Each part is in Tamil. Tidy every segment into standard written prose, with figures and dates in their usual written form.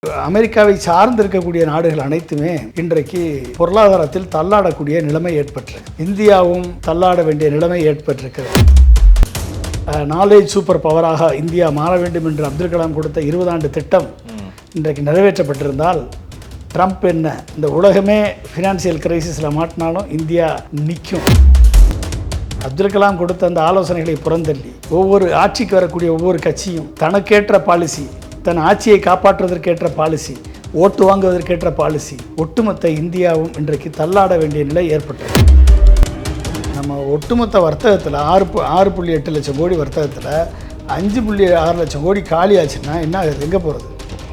அமெரிக்காவை சார்ந்து இருக்கக்கூடிய நாடுகள் அனைத்துமே இன்றைக்கு பொருளாதாரத்தில் தள்ளாடக்கூடிய நிலைமை ஏற்பட்டிருக்கு. இந்தியாவும் தள்ளாட வேண்டிய நிலைமை ஏற்பட்டிருக்கிறது. நாலேஜ் சூப்பர் பவராக இந்தியா மாற வேண்டும் என்று அப்துல் கலாம் கொடுத்த 20 ஆண்டு திட்டம் இன்றைக்கு நிறைவேற்றப்பட்டிருந்தால் ட்ரம்ப் என்ன இந்த உலகமே ஃபினான்சியல் கிரைசிஸில் மாட்டினாலும் இந்தியா நிற்கும். அப்துல் கலாம் கொடுத்த அந்த ஆலோசனைகளை புறந்தள்ளி ஒவ்வொரு ஆட்சிக்கு வரக்கூடிய ஒவ்வொரு கட்சியும் தனக்கேற்ற பாலிசி, தன் ஆட்சியை காப்பாற்றுவதற்கேற்ற பாலிசி, ஓட்டு வாங்குவதற்கேற்ற பாலிசி, ஒட்டுமொத்த இந்தியாவும் இன்றைக்கு தள்ளாட வேண்டிய நிலை ஏற்பட்டது. நம்ம ஒட்டுமொத்த வர்த்தகத்தில் 6.8 லட்சம் கோடி வர்த்தகத்தில் 5.6 லட்சம் கோடி காலி ஆச்சுன்னா என்ன ஆகுது? எங்கே போகிறது?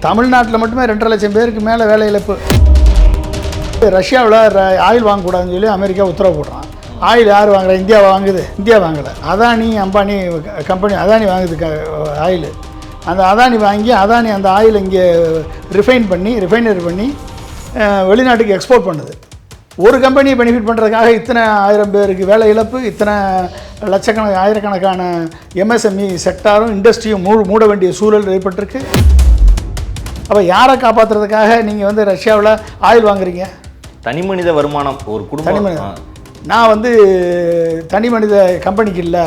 தமிழ்நாட்டில் மட்டுமே 2.5 லட்சம் பேருக்கு மேலே வேலை இழப்பு. ரஷ்யாவில் ஆயில் வாங்கக்கூடாதுன்னு சொல்லி அமெரிக்கா உத்தரவு போடுறான். ஆயில் யார் வாங்குறா? இந்தியா வாங்குது. இந்தியா வாங்கலை. அதானி அம்பானி கம்பெனி அதானி வாங்குது ஆயில். அந்த அதானி வாங்கி அதானி அந்த ஆயில் இங்கே ரிஃபைனரி பண்ணி வெளிநாட்டுக்கு எக்ஸ்போர்ட் பண்ணுது. ஒரு கம்பெனியை பெனிஃபிட் பண்ணுறதுக்காக இத்தனை 1000 பேருக்கு வேலை இழப்பு, இத்தனை ஆயிரக்கணக்கான எம்எஸ்எம்இ செக்டாரும் இண்டஸ்ட்ரியும் மூட வேண்டிய சூழல் ஏற்பட்டிருக்கு. அப்போ யாரை காப்பாற்றுறதுக்காக நீங்கள் ரஷ்யாவில் ஆயில் வாங்குறீங்க? தனி மனித வருமானம் ஒரு குடும்பம். நான் தனி மனித கம்பெனிக்கு இல்லை,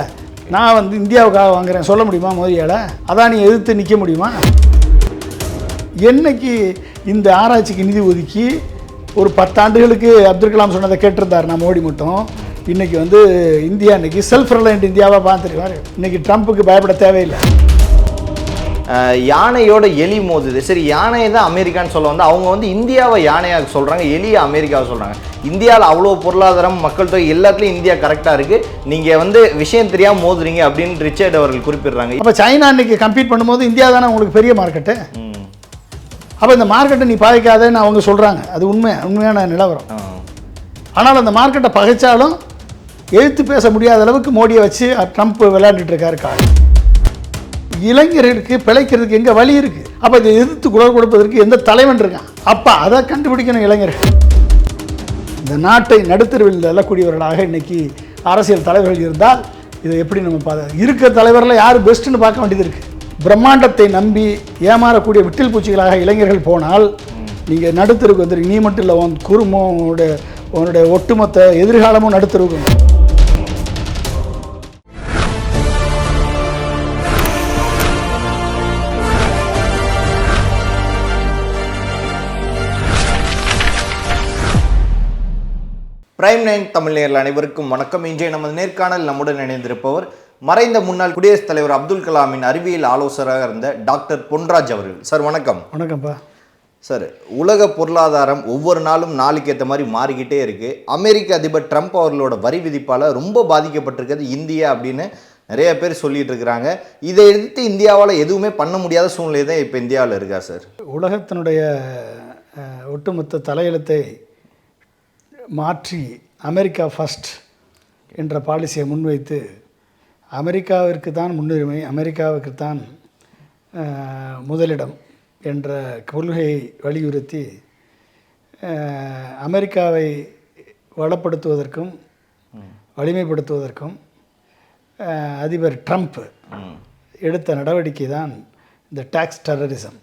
நான் இந்தியாவுக்காக வாங்குறேன் சொல்ல முடியுமா? மோதியால் அதான் நீ எதிர்த்து நிற்க முடியுமா? என்னைக்கு இந்த ஆராய்ச்சிக்கு நிதி ஒதுக்கி ஒரு 10 ஆண்டுகளுக்கு அப்துல் கலாம் சொன்னதை கேட்டிருந்தார் நான் மோடி மட்டும். இன்றைக்கி இந்தியா இன்றைக்கி செல்ஃப் ரிலையண்ட் இந்தியாவாக பார்த்துருக்காரு. இன்றைக்கி ட்ரம்ப்புக்கு பயப்பட தேவையில்லை. யானையோட எலி மோதுது. சரி, யானையை தான் அமெரிக்கான்னு சொல்ல அவங்க இந்தியாவை யானையாக சொல்கிறாங்க, எலியை அமெரிக்காவை சொல்கிறாங்க. இந்தியாவில் அவ்வளோ பொருளாதாரம், மக்கள் தொகை எல்லாத்துலேயும் இந்தியா கரெக்டாக இருக்குது. நீங்கள் விஷயம் தெரியாமல் மோதுறீங்க அப்படின்னு ரிச்சர்ட் அவர்கள் குறிப்பிடுறாங்க. அப்போ சைனா இன்னைக்கு கம்பீட் பண்ணும்போது இந்தியா தானே உங்களுக்கு பெரிய மார்க்கெட்டு. அப்போ இந்த மார்க்கெட்டை நீ பாதிக்காதேன்னு அவங்க சொல்கிறாங்க. அது உண்மையான நிலவரம். ஆனால் அந்த மார்க்கெட்டை பகைச்சாலும் எழுத்து பேச முடியாத அளவுக்கு மோடியை வச்சு ட்ரம்ப் விளையாண்டுட்டு இருக்காரு. இளைஞர்களுக்கு பிழைக்கிறதுக்கு எங்கே வழி இருக்குது? அப்போ இதை எதிர்த்து குரல் கொடுப்பதற்கு எந்த தலைவன் இருக்கான்? அப்போ அதை கண்டுபிடிக்கணும் இளைஞர்கள். இந்த நாட்டை நடுத்தருவில் தள்ளக்கூடியவர்களாக இன்றைக்கி அரசியல் தலைவர்கள் இருந்தால் இதை எப்படி நம்ம இருக்கிற தலைவரில் யார் பெஸ்ட்டுன்னு பார்க்க வேண்டியது இருக்குது. பிரம்மாண்டத்தை நம்பி ஏமாறக்கூடிய விட்டில் பூச்சிகளாக இளைஞர்கள் போனால் நீங்கள் நடுத்தருக்கு வந்துருக்கு. நீ மட்டும் இல்லை, உன் குடும்பம், உன்னுடைய ஒட்டுமொத்த எதிர்காலமும் நடுத்தருக்கு. பிரைம் 9 தமிழ் நேயர்கள் அனைவருக்கும் வணக்கம். இன்றைய நமது நேர்காணல் நம்முடன் இணைந்திருப்பவர் மறைந்த முன்னாள் குடியரசுத் தலைவர் அப்துல் கலாமின் அறிவியல் ஆலோசகராக இருந்த டாக்டர் பொன்ராஜ் அவர்கள். சார் வணக்கம். வணக்கம்ப்பா. சார், உலக பொருளாதாரம் ஒவ்வொரு நாளும் நாளுக்கு ஏற்ற மாதிரி மாறிக்கிட்டே இருக்குது. அமெரிக்க அதிபர் ட்ரம்ப் அவர்களோட வரி விதிப்பால் ரொம்ப பாதிக்கப்பட்டிருக்கிறது இந்தியா அப்படின்னு நிறைய பேர் சொல்லிட்டு இருக்கிறாங்க. இதை எடுத்து இந்தியாவால் எதுவுமே பண்ண முடியாத சூழ்நிலை தான் இப்போ இந்தியாவில் இருக்கா சார்? உலகத்தினுடைய ஒட்டுமொத்த தலையெழுத்தை மாற்றி அமெரிக்கா ஃபர்ஸ்ட் என்ற பாலிசியை முன்வைத்து அமெரிக்காவிற்கு தான் முன்னுரிமை, அமெரிக்காவுக்கு தான் முதலிடம் என்ற கொள்கையை வலியுறுத்தி அமெரிக்காவை வளப்படுத்துவதற்கும் வலிமைப்படுத்துவதற்கும் அதிபர் ட்ரம்ப் எடுத்த நடவடிக்கை தான் இந்த டாக்ஸ் டெரரிசம்.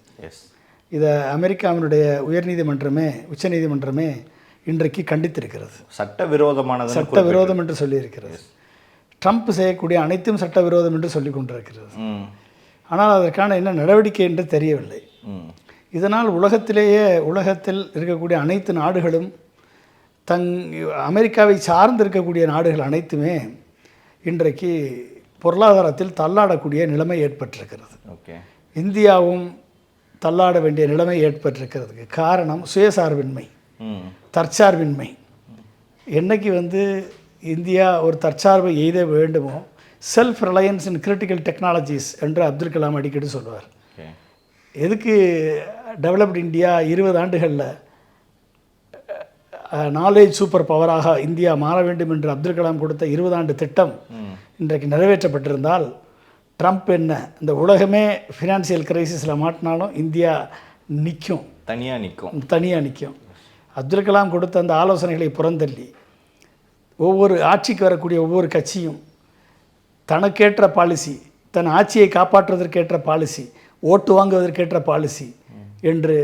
இதை அமெரிக்காவினுடைய உச்சநீதிமன்றமே இன்றைக்கு கண்டித்திருக்கிறது. சட்டவிரோதம் என்று சொல்லியிருக்கிறது. ட்ரம்ப் செய்யக்கூடிய அனைத்தும் சட்டவிரோதம் என்று சொல்லி கொண்டிருக்கிறது. ஆனால் அதற்கான என்ன நடவடிக்கை என்று தெரியவில்லை. இதனால் உலகத்தில் இருக்கக்கூடிய அனைத்து நாடுகளும் அமெரிக்காவை சார்ந்து இருக்கக்கூடிய நாடுகள் அனைத்துமே இன்றைக்கு பொருளாதாரத்தில் தள்ளாடக்கூடிய நிலைமை ஏற்பட்டிருக்கிறது. இந்தியாவும் தள்ளாட வேண்டிய நிலைமை ஏற்பட்டிருக்கிறதுக்கு காரணம் சுயசார்பின்மை, தற்சார்பின்மை. என்னைக்கு இந்தியா ஒரு தற்சார்பை எய்த வேண்டுமோ, self reliance in critical technologies என்று அப்துல் கலாம் அடிக்கடி சொல்லுவார். எதுக்கு டெவலப்டு இந்தியா 20 ஆண்டுகளில் நாலேஜ் சூப்பர் பவராக இந்தியா மாற வேண்டும் என்று அப்துல் கலாம் கொடுத்த 20 ஆண்டு திட்டம் இன்றைக்கு நிறைவேற்றப்பட்டிருந்தால் ட்ரம்ப் என்ன இந்த உலகமே ஃபினான்சியல் கிரைசிஸில் மாட்டினாலும் இந்தியா நிற்கும், தனியாக நிற்கும். அப்துல் கலாம் கொடுத்த அந்த ஆலோசனைகளை புறந்தள்ளி ஒவ்வொரு ஆட்சிக்கு வரக்கூடிய ஒவ்வொரு கட்சியும் தனக்கேற்ற பாலிசி, தன் ஆட்சியை காப்பாற்றுவதற்கேற்ற பாலிசி, ஓட்டு வாங்குவதற்கேற்ற பாலிசி என்று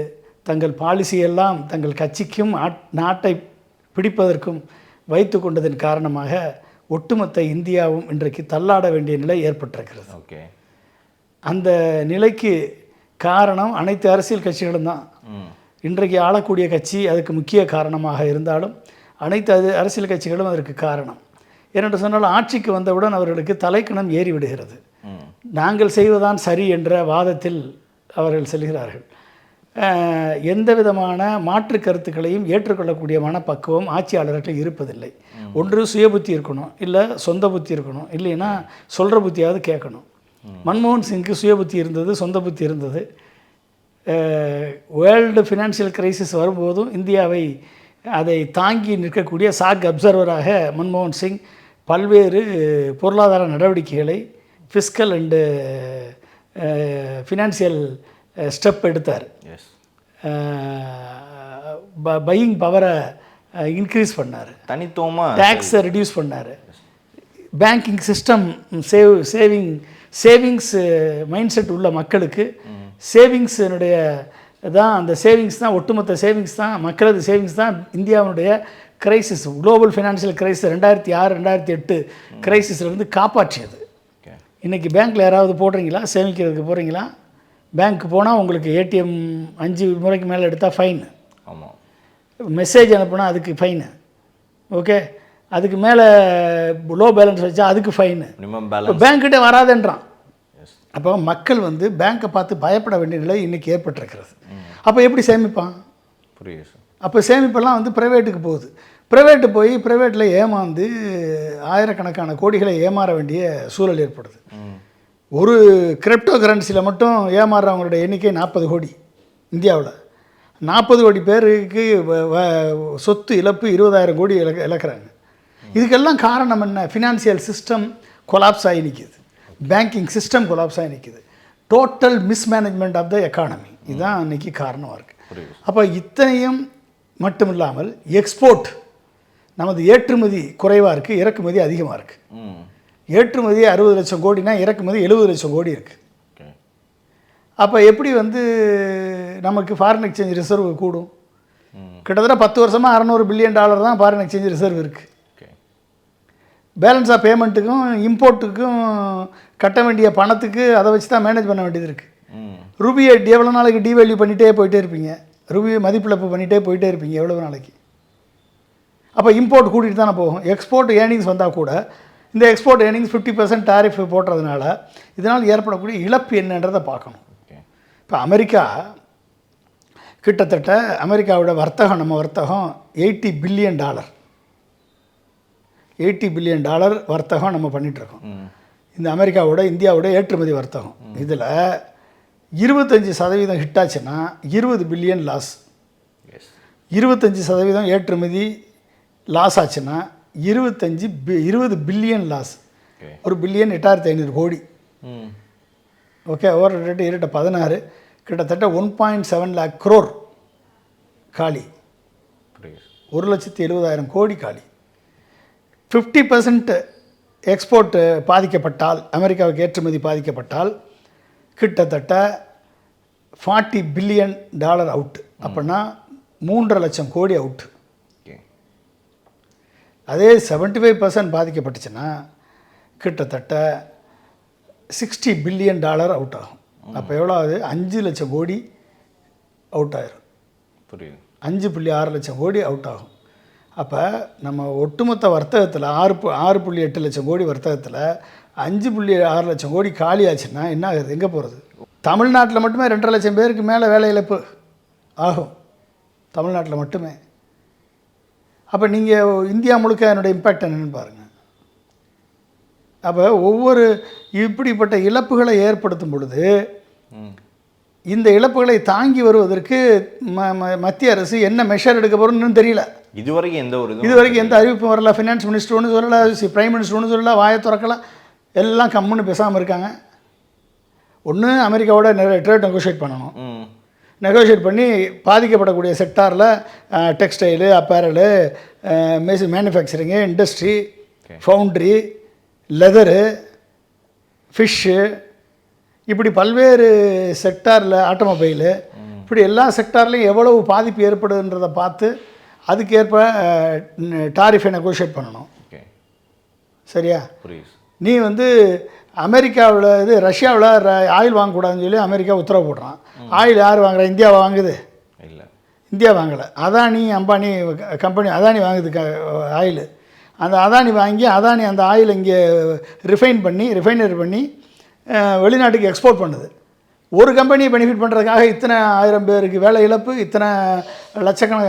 தங்கள் பாலிசியெல்லாம் தங்கள் கட்சிக்கும் நாட்டை பிடிப்பதற்கும் வைத்து கொண்டதன் காரணமாக ஒட்டுமொத்த இந்தியாவும் இன்றைக்கு தள்ளாட வேண்டிய நிலை ஏற்பட்டிருக்கிறது. ஓகே, அந்த நிலைக்கு காரணம் அனைத்து அரசியல் கட்சிகளும் தான். இன்றைக்கு ஆளக்கூடிய கட்சி அதுக்கு முக்கிய காரணமாக இருந்தாலும் அனைத்து அரசியல் கட்சிகளும் அதற்கு காரணம். ஏனென்று சொன்னால் ஆட்சிக்கு வந்தவுடன் அவர்களுக்கு தலைக்கணம் ஏறிவிடுகிறது. நாங்கள் செய்வதுதான் சரி என்ற வாதத்தில் அவர்கள் செல்கிறார்கள். எந்த விதமான மாற்று கருத்துக்களையும் ஏற்றுக்கொள்ளக்கூடிய மனப்பக்குவம் ஆட்சியாளர்கள் இருப்பதில்லை. ஒன்று சுய புத்தி இருக்கணும், இல்லை சொந்த புத்தி இருக்கணும், இல்லைன்னா சொல்கிற புத்தியாவது கேட்கணும். மன்மோகன் சிங்க்கு சுய புத்தி இருந்தது, சொந்த புத்தி இருந்தது. வேர்ல்டு ஃபினான்ஷியல் கிரைசிஸ் வரும்போதும் இந்தியாவை அதை தாங்கி நிற்கக்கூடிய சாக் அப்சர்வராக மன்மோகன் சிங் பல்வேறு பொருளாதார நடவடிக்கைகளை ஃபிஸ்கல் அண்டு ஃபினான்சியல் ஸ்டெப் எடுத்தார். பையிங் பவரை இன்க்ரீஸ் பண்ணார், தனித்துவமாக டேக்ஸை ரெடியூஸ் பண்ணார், banking system savings mind set உள்ள மக்களுக்கு சேவிங்ஸினுடைய தான், அந்த சேவிங்ஸ் தான், ஒட்டுமொத்த சேவிங்ஸ் தான், மக்களது சேவிங்ஸ் தான் இந்தியாவுடைய கிரைசிஸ், குளோபல் ஃபினான்ஷியல் கிரைசிஸ் 2006-2008 கிரைசிஸ்லேருந்து காப்பாற்றியது. இன்றைக்கி பேங்க்கில் யாராவது போடுறீங்களா, சேமிக்கிறதுக்கு போகிறீங்களா? பேங்க்கு போனால் உங்களுக்கு ஏடிஎம் 5 முறைக்கு மேலே எடுத்தால் ஃபைனு, ஆமாம், மெசேஜ் அனுப்புனா அதுக்கு ஃபைனு, ஓகே, அதுக்கு மேலே லோ பேலன்ஸ் வச்சா அதுக்கு ஃபைனு, பேங்க்கிட்டே வராதுன்றான். அப்போ மக்கள் வந்து பேங்க்கை பார்த்து பயப்பட வேண்டிய நிலை இன்றைக்கி ஏற்பட்டிருக்கிறது. அப்போ எப்படி சேமிப்பான்? புரியுது சார். அப்போ சேமிப்பெல்லாம் வந்து ப்ரைவேட்டுக்கு போகுது. ப்ரைவேட்டு போய் ப்ரைவேட்டில் ஏமாந்து ஆயிரக்கணக்கான கோடிகளை ஏமாற வேண்டிய சூழல் ஏற்படுது. ஒரு கிரிப்டோ கரன்சியில் மட்டும் ஏமாறுறவங்களோட எண்ணிக்கை 40 கோடி இந்தியாவில். 40 கோடி பேருக்கு சொத்து இழப்பு 20,000 கோடி இழக்கிறாங்க. இதுக்கெல்லாம் காரணம் என்ன? ஃபினான்சியல் சிஸ்டம் கொலாப்ஸ் ஆகி நிற்கிது, பேங்கிங் சிஸ்டம் கொலாப்ஸ் ஆகி நிற்கிது, total mismanagement of the economy. இதுதான் இன்றைக்கி காரணமாக இருக்குது. அப்போ இத்தனையும் மட்டும் இல்லாமல் எக்ஸ்போர்ட், நமது ஏற்றுமதி குறைவாக இருக்குது, இறக்குமதி அதிகமாக இருக்குது. ஏற்றுமதி 60 லட்சம் கோடினா இறக்குமதி 70 லட்சம் கோடி இருக்குது. அப்போ எப்படி வந்து நமக்கு ஃபாரின் எக்ஸ்சேஞ்ச் ரிசர்வ் கூடும்? கிட்டத்தட்ட 10 வருஷமாக $600 பில்லியன் தான் ஃபாரின் எக்ஸ்சேஞ்ச் ரிசர்வ் இருக்குது. பேலன்ஸ் ஆஃப் பேமெண்ட்டுக்கும் இம்போர்ட்டுக்கும் கட்ட வேண்டிய பணத்துக்கு அதை வச்சு தான் மேனேஜ் பண்ண வேண்டியது இருக்குது. ரூபியை எவ்வளோ நாளைக்கு டிவேல்யூ பண்ணிகிட்டே போயிட்டே இருப்பீங்க, ரூபியை மதிப்பிழப்பு பண்ணிகிட்டே போயிட்டே இருப்பீங்க எவ்வளோ நாளைக்கு? அப்போ இம்போர்ட் கூட்டிகிட்டு தானே போகும். எக்ஸ்போர்ட் ஏர்னிங்ஸ் வந்தால் கூட இந்த எக்ஸ்போர்ட் ஏர்னிங்ஸ் 50% டாரிஃப் போடுறதுனால இதனால் ஏற்படக்கூடிய இழப்பு என்னன்றதை பார்க்கணும். இப்போ அமெரிக்கா கிட்டத்தட்ட அமெரிக்காவோட வர்த்தகம், நம்ம வர்த்தகம் $80 பில்லியன், $80 பில்லியன் வர்த்தகம் நம்ம பண்ணிகிட்ருக்கோம். இந்த அமெரிக்காவோட இந்தியாவோட ஏற்றுமதி வர்த்தகம். இதில் 25% ஹிட் ஆச்சுன்னா 20 பில்லியன் லாஸ். 25% ஏற்றுமதி லாஸ் ஆச்சுன்னா 20 பில்லியன் லாஸ். 1 பில்லியன் 8,500 கோடி. ஓகே, ஓவர் ரேட்டு 16, கிட்டத்தட்ட 1.7 lakh crore காலி, 1,70,000 கோடி காலி. 50% எக்ஸ்போர்ட் பாதிக்கப்பட்டால், அமெரிக்காவுக்கு ஏற்றுமதி பாதிக்கப்பட்டால் கிட்டத்தட்ட $40 பில்லியன் அவுட். அப்படின்னா 3.5 லட்சம் கோடி அவுட். அதே 75% பாதிக்கப்பட்டுச்சுன்னா கிட்டத்தட்ட $60 பில்லியன் அவுட் ஆகும். அப்போ எவ்வளோ ஆகுது? 5 லட்சம் கோடி அவுட் ஆயிரும். புரியுது. 5.6 லட்சம் கோடி அவுட் ஆகும். அப்போ நம்ம ஒட்டுமொத்த வர்த்தகத்தில் 6.8 லட்சம் கோடி வர்த்தகத்தில் 5.6 லட்சம் கோடி காலி ஆச்சுன்னா என்ன ஆகுது? எங்கே போகிறது? தமிழ்நாட்டில் மட்டுமே 2.5 லட்சம் பேருக்கு மேலே வேலை இழப்பு ஆகும், தமிழ்நாட்டில் மட்டுமே. அப்போ நீங்கள் இந்தியா முழுக்க என்னோடய இம்பேக்ட் என்னென்னு பாருங்கள். அப்போ ஒவ்வொரு இப்படிப்பட்ட இழப்புகளை ஏற்படுத்தும் பொழுது இந்த இழப்புகளை தாங்கி வருவதற்கு மத்திய அரசு என்ன மெஷர் எடுக்க போகிறோன்னு தெரியல. இதுவரைக்கும் எந்த அறிவிப்பும் வரல. ஃபினான்ஸ் மினிஸ்டர் ஒன்று சொல்லலை, பிரைம் மினிஸ்டர் ஒன்று சொல்லலை, வாயை திறக்கலாம், எல்லாம் கம்முன்னு பேசாமல் இருக்காங்க. ஒன்று அமெரிக்காவோட ட்ரேட் நெகோஷியேட் பண்ணணும். நெகோஷியேட் பண்ணி பாதிக்கப்படக்கூடிய செக்டாரில் textile, apparel, manufacturing, industry, foundry, leather, fish, இப்படி பல்வேறு செக்டாரில், ஆட்டோமொபைலு, இப்படி எல்லா செக்டார்லேயும் எவ்வளவு பாதிப்பு ஏற்படுதுன்றதை பார்த்து அதுக்கேற்ப டாரிஃபை நெகோஷியேட் பண்ணணும். ஓகே, சரியா? புரியுது. நீ வந்து அமெரிக்காவில் ரஷ்யாவில் ஆயில் வாங்கக்கூடாதுன்னு சொல்லி அமெரிக்கா உத்தரவு போடுறான். ஆயில் யார் வாங்குறா? இந்தியா வாங்குது? இல்லை, இந்தியா வாங்கலை. அதானி அம்பானி கம்பெனி அதானி வாங்குது ஆயில். அந்த அதானி வாங்கி அதானி அந்த ஆயில் இங்கே ரிஃபைனரி பண்ணி வெளிநாட்டுக்கு எக்ஸ்போர்ட் பண்ணுது. ஒரு கம்பெனியை பெனிஃபிட் பண்ணுறதுக்காக இத்தனை 1000 பேருக்கு வேலை இழப்பு, இத்தனை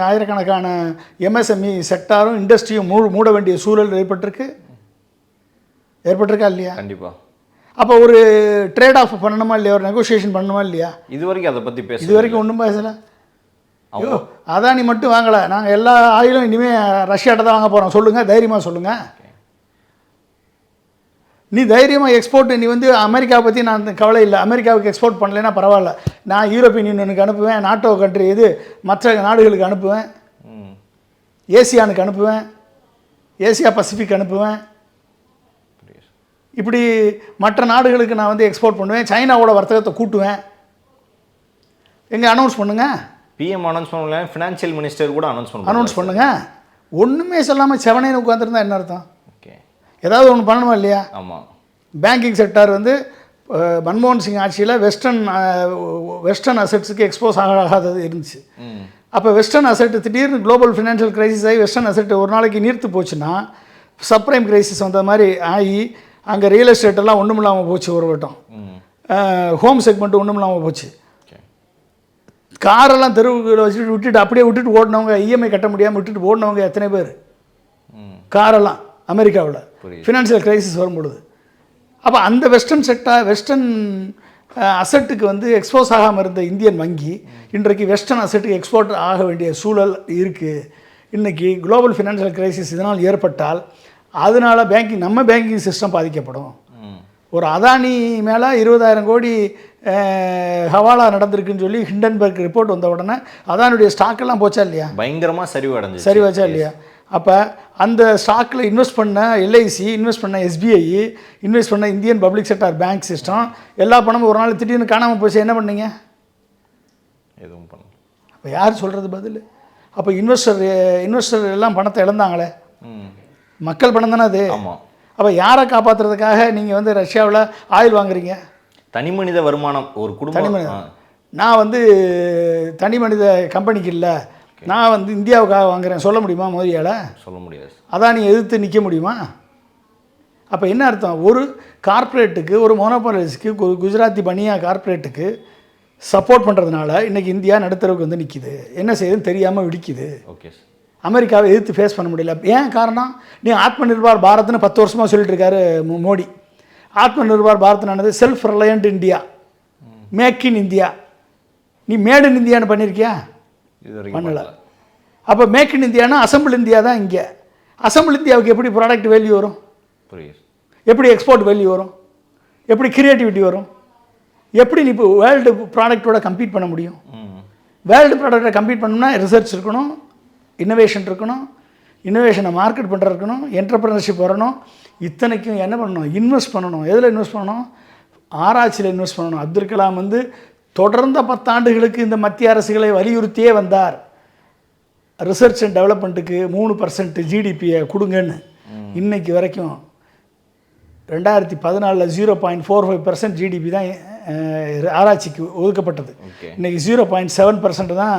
ஆயிரக்கணக்கான எம்எஸ்எம்இ செக்டாரும் இண்டஸ்ட்ரியும் மூட வேண்டிய சூழல் ஏற்பட்டிருக்கா இல்லையா? கண்டிப்பாக. அப்போ ஒரு ட்ரேட் ஆஃப் பண்ணணுமா இல்லையா? ஒரு நெகோசியேஷன் பண்ணணுமா இல்லையா? இது வரைக்கும் அதை பற்றி இது வரைக்கும் ஒன்றும் பேசலை. ஐயோ, அதானி மட்டும் வாங்கலை, நாங்கள் எல்லா ஆயிலும் இனிமேல் ரஷ்யாட்ட தான் வாங்க போகிறோம். சொல்லுங்கள், தைரியமாக சொல்லுங்கள். நீ தைரியமாக எக்ஸ்போர்ட், நீ வந்து அமெரிக்காவை பற்றி நான் கவலை இல்லை, அமெரிக்காவுக்கு எக்ஸ்போர்ட் பண்ணலைன்னா பரவாயில்ல, நான் யூரோப்பியன் யூனியனுக்கு அனுப்புவேன், நாட்டோ கண்ட்ரி மற்ற நாடுகளுக்கு அனுப்புவேன், ஏசியானுக்கு அனுப்புவேன், ஏசியா பசிபிக் அனுப்புவேன், இப்படி மற்ற நாடுகளுக்கு நான் வந்து எக்ஸ்போர்ட் பண்ணுவேன், சைனாவோட வர்த்தகத்தை கூட்டுவேன். எங்கே அனௌன்ஸ் பண்ணுங்கள். பிஎம் அனௌன்ஸ் பண்ணல, ஃபினான்ஷியல் மினிஸ்டர் கூட அனௌன்ஸ் பண்ணுங்கள். ஒன்றுமே சொல்லாமல் செவனேன்னு உட்காந்துருந்தா என்ன அர்த்தம்? ஓகே, ஏதாவது ஒன்று பண்ணணுமா இல்லையா? ஆமாம். பேங்கிங் செக்டார் வந்து மன்மோகன் சிங் ஆட்சியில் வெஸ்டர்ன் அசெட்ஸுக்கு எக்ஸ்போஸ் ஆகாதது இருந்துச்சு. அப்போ வெஸ்டர்ன் அசெட் திடீர்னு குளோபல் ஃபினான்ஷியல் கிரைசிஸ் ஆகி வெஸ்டர்ன் அசெட் ஒரு நாளைக்கு நீர்த்து போச்சுன்னா, சப்ரைம் கிரைசிஸ் வந்த மாதிரி ஆகி அங்கே ரியல் எஸ்டேட்டெல்லாம் ஒன்றும் இல்லாமல் போச்சு. ஒரு வட்டம் ஹோம் செக்மெண்ட் ஒன்றும் இல்லாமல் போச்சு. காரெல்லாம் தெருவுகளை விட்டுட்டு அப்படியே ஓடினவங்க, இஎம்ஐ கட்ட முடியாமல் விட்டுட்டு ஓடினவங்க எத்தனை பேர்? காரெல்லாம் அமெரிக்காவில் ஃபினான்ஷியல் கிரைசிஸ் வரும்பொழுது. அப்போ அந்த வெஸ்டர்ன் அசட்டுக்கு வந்து எக்ஸ்போஸ் ஆகாமல் இருந்த இந்தியன் வங்கி இன்றைக்கு வெஸ்டர்ன் அசட்டுக்கு எக்ஸ்போர்ட் ஆக வேண்டிய சூழல் இருக்குது. இன்றைக்கி குளோபல் ஃபினான்ஷியல் கிரைசிஸ் இதனால் ஏற்பட்டால் அதனால் நம்ம பேங்கிங் சிஸ்டம் பாதிக்கப்படும். ஒரு அதானி மேலே 20,000 கோடி ஹவாலா நடந்திருக்குன்னு சொல்லி ஹிண்டன்பர்க் ரிப்போர்ட் வந்த உடனே அதானுடைய ஸ்டாக்கெல்லாம் போச்சா இல்லையா? பயங்கரமாக சரிவாச்சா இல்லையா? அப்போ அந்த ஸ்டாக்கில் இன்வெஸ்ட் பண்ண எல்ஐசி, இன்வெஸ்ட் பண்ண எஸ்பிஐ, இன்வெஸ்ட் பண்ண Indian public sector bank system எல்லா பணமும் ஒரு நாள் திடீர்னு காணாமல் போச்சு. என்ன பண்ணீங்க? எதுவும் பண்ண. அப்போ யார் சொல்கிறது பதில்? அப்போ இன்வெஸ்டர் எல்லாம் பணத்தை இழந்தாங்களே, மக்கள் பணம் தானே அது. ஆமாம். அப்போ யாரை காப்பாற்றுறதுக்காக நீங்கள் வந்து ரஷ்யாவில் ஆயில் வாங்குறீங்க? தனி மனித வருமானம், ஒரு குடும்பம். நான் வந்து தனி மனித கம்பெனிக்கு இல்லை, நான் வந்து இந்தியாவுக்காக வாங்குறேன் சொல்ல முடியுமா? முதலியால் சொல்ல முடியாது. அதான் நீ எதிர்த்து நிற்க முடியுமா? அப்போ என்ன அர்த்தம்? ஒரு கார்ப்பரேட்டுக்கு, ஒரு மோனோபாலிஸ்க்கு, ஒரு குஜராத்தி பனியா கார்ப்பரேட்டுக்கு சப்போர்ட் பண்ணுறதுனால இன்றைக்கி இந்தியா நடுத்தரவுக்கு வந்து நிற்கிது. என்ன செய்யுதுன்னு தெரியாமல் விடிக்குது. ஓகே, அமெரிக்காவை எதிர்த்து ஃபேஸ் பண்ண முடியல. ஏன் காரணம்? நீ ஆத்ம நிர்பார் பாரத்னு 10 வருஷமாக சொல்லிட்டு இருக்காரு மோடி. ஆத்ம நிர்பார் பாரத்னானது self reliant India, make in India. நீ மேட் இன் இந்தியான்னு பண்ணியிருக்கியா? பண்ணலை. அப்போ மேக் இன் இந்தியானா அசம்பிள் இந்தியா தான். இங்கே அசம்பிள் இந்தியாவுக்கு எப்படி ப்ராடக்ட் வேல்யூ வரும்? எப்படி எக்ஸ்போர்ட் வேல்யூ வரும்? எப்படி கிரியேட்டிவிட்டி வரும்? எப்படி நீ இப்போ வேர்ல்டு ப்ராடக்டோட கம்பீட் பண்ண முடியும்? வேர்ல்டு ப்ராடக்டை கம்பீட் பண்ணணும்னா ரிசர்ச் இருக்கணும், இன்னோவேஷன் இருக்கணும், இன்னோவேஷனை மார்க்கெட் பண்ணுற இருக்கணும், என்டர்பிரினர்ஷிப் வரணும். இத்தனைக்கும் என்ன பண்ணணும்? இன்வெஸ்ட் பண்ணணும். எதில் இன்வெஸ்ட் பண்ணணும்? ஆராய்ச்சியில் இன்வெஸ்ட் பண்ணணும். அப்துல் கலாம் வந்து தொடர்ந்த 10 ஆண்டுகளுக்கு இந்த மத்திய அரசுகளை வலியுறுத்தியே வந்தார், ரிசர்ச் அண்ட் டெவலப்மெண்ட்டுக்கு 3% ஜிடிபியை கொடுங்கன்னு. இன்னைக்கு வரைக்கும் 2014 0.45% ஜிடிபி தான் ஆராய்ச்சிக்கு ஒதுக்கப்பட்டது. இன்றைக்கி 0.7% தான்